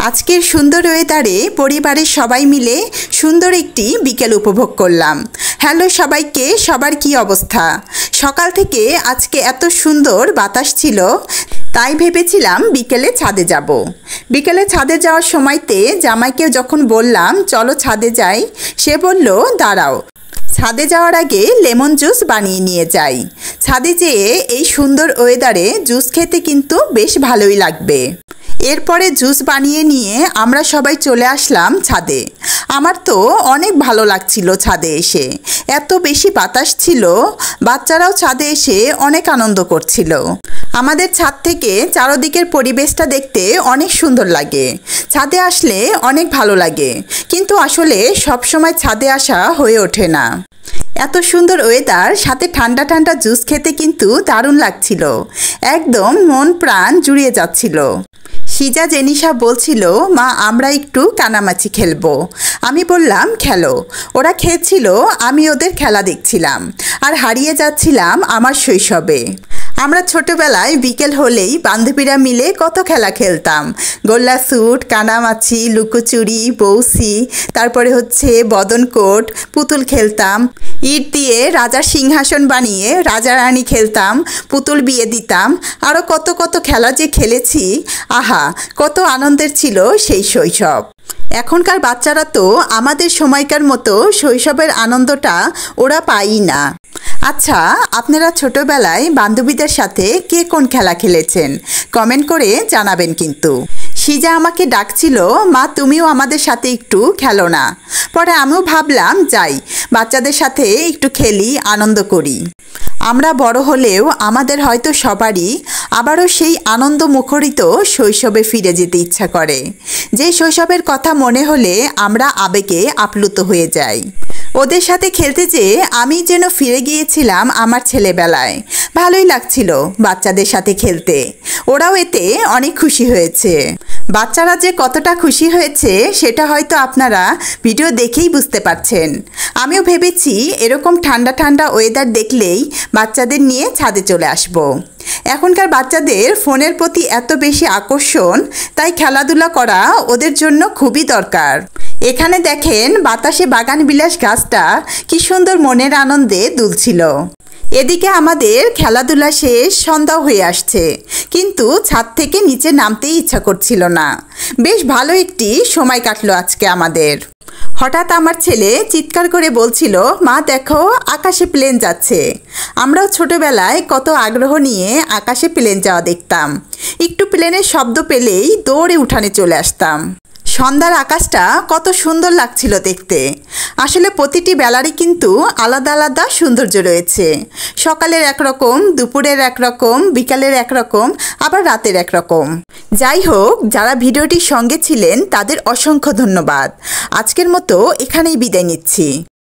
আজকের সুন্দর ওয়েদারে পরিবারের সবাই মিলে সুন্দর একটি বিকেল উপভোগ করলাম। হ্যালো সবাইকে, সবার কি অবস্থা? সকাল থেকে আজকে এত সুন্দর বাতাস ছিল, তাই ভেবেছিলাম বিকেলে ছাদে যাব। বিকেলে ছাদে যাওয়ার সময়তে জামাইকে যখন বললাম চলো ছাদে যাই, সে বলল দাঁড়াও, ছাদে যাওয়ার আগে লেমন জুস বানিয়ে নিয়ে যাই। ছাদে যেয়ে এই সুন্দর ওয়েদারে জুস খেতে কিন্তু বেশ ভালোই লাগবে। এরপরে জুস বানিয়ে নিয়ে আমরা সবাই চলে আসলাম ছাদে। আমার তো অনেক ভালো লাগছিল ছাদে এসে, এত বেশি বাতাস ছিল, বাচ্চারাও ছাদে এসে অনেক আনন্দ করছিল। আমাদের ছাদ থেকে চারদিকের পরিবেশটা দেখতে অনেক সুন্দর লাগে, ছাদে আসলে অনেক ভালো লাগে, কিন্তু আসলে সব সময় ছাদে আসা হয়ে ওঠে না। এত সুন্দর ওয়েদার, সাথে ঠান্ডা ঠান্ডা জুস খেতে কিন্তু দারুণ লাগছিল, একদম মন প্রাণ জুড়িয়ে যাচ্ছিল। সিজা জেনিসা বলছিল মা আমরা একটু কানামাছি খেলবো। আমি বললাম খেলো। ওরা খেলছিল, আমি ওদের খেলা দেখছিলাম আর হারিয়ে যাচ্ছিলাম আমার শৈশবে। আমরা ছোটবেলায় বিকেল হলেই বান্ধবীরা মিলে কত খেলা খেলতাম। গোল্লা স্যুট, কানামাছি, লুকোচুরি, বৌসি, তারপরে বদনকোট, পুতুল খেলতাম। ইট দিয়ে রাজার সিংহাসন বানিয়ে রাজা রানী খেলতাম, পুতুল বিয়ে দিতাম, আরও কত কত খেলা যে খেলেছি। আহা, কত আনন্দের ছিল সেই শৈশব। এখনকার বাচ্চারা তো আমাদের সময়কার মতো শৈশবের আনন্দটা ওরা পায়ই না। আচ্ছা, আপনারা ছোটবেলায় বান্ধবীদের সাথে কে কোন খেলা খেলেছেন কমেন্ট করে জানাবেন কিন্তু। সিজা আমাকে ডাকছিল মা তুমিও আমাদের সাথে একটু খেলো না। পরে আমিও ভাবলাম যাই, বাচ্চাদের সাথে একটু খেলি, আনন্দ করি। আমরা বড় হলেও আমাদের হয়তো সবারই আবারও সেই আনন্দ মুখরিত শৈশবে ফিরে যেতে ইচ্ছা করে, যে শৈশবের কথা মনে হলে আমরা আবেগে আপ্লুত হয়ে যাই। ওদের সাথে খেলতে যেয়ে আমি যেন ফিরে গিয়েছিলাম আমার ছেলেবেলায়। ভালোই লাগছিল বাচ্চাদের সাথে খেলতে, ওরাও এতে অনেক খুশি হয়েছে। বাচ্চারা যে কতটা খুশি হয়েছে সেটা হয়তো আপনারা ভিডিও দেখেই বুঝতে পারছেন। আমিও ভেবেছি এরকম ঠান্ডা ঠান্ডা ওয়েদার দেখলেই বাচ্চাদের নিয়ে ছাদে চলে আসব। এখনকার বাচ্চাদের ফোনের প্রতি এত বেশি আকর্ষণ, তাই খেলাধুলা করা ওদের জন্য খুবই দরকার। এখানে দেখেন বাতাসে বাগান বিলাস গাছটা কি সুন্দর মনের আনন্দে দুলছিল। এদিকে আমাদের খেলাধুলা শেষ, সন্ধ্যা হয়ে আসছে, কিন্তু ছাদ থেকে নিচে নামতেই ইচ্ছা করছিল না। বেশ ভালো একটি সময় কাটলো আজকে আমাদের। হঠাৎ আমার ছেলে চিৎকার করে বলছিল মা দেখো আকাশে প্লেন যাচ্ছে। আমরাও ছোটবেলায় কত আগ্রহ নিয়ে আকাশে প্লেন যাওয়া দেখতাম, একটু প্লেনের শব্দ পেলেই দৌড়ে উঠানে চলে আসতাম। সন্ধ্যার আকাশটা কত সুন্দর লাগছিল দেখতে। আসলে প্রতিটি বেলারই কিন্তু আলাদা আলাদা সৌন্দর্য রয়েছে। সকালের একরকম, দুপুরের একরকম, বিকালের একরকম, আবার রাতের একরকম। যাই হোক, যারা ভিডিওটির সঙ্গে ছিলেন তাদের অসংখ্য ধন্যবাদ। আজকের মতো এখানেই বিদায় নিচ্ছি।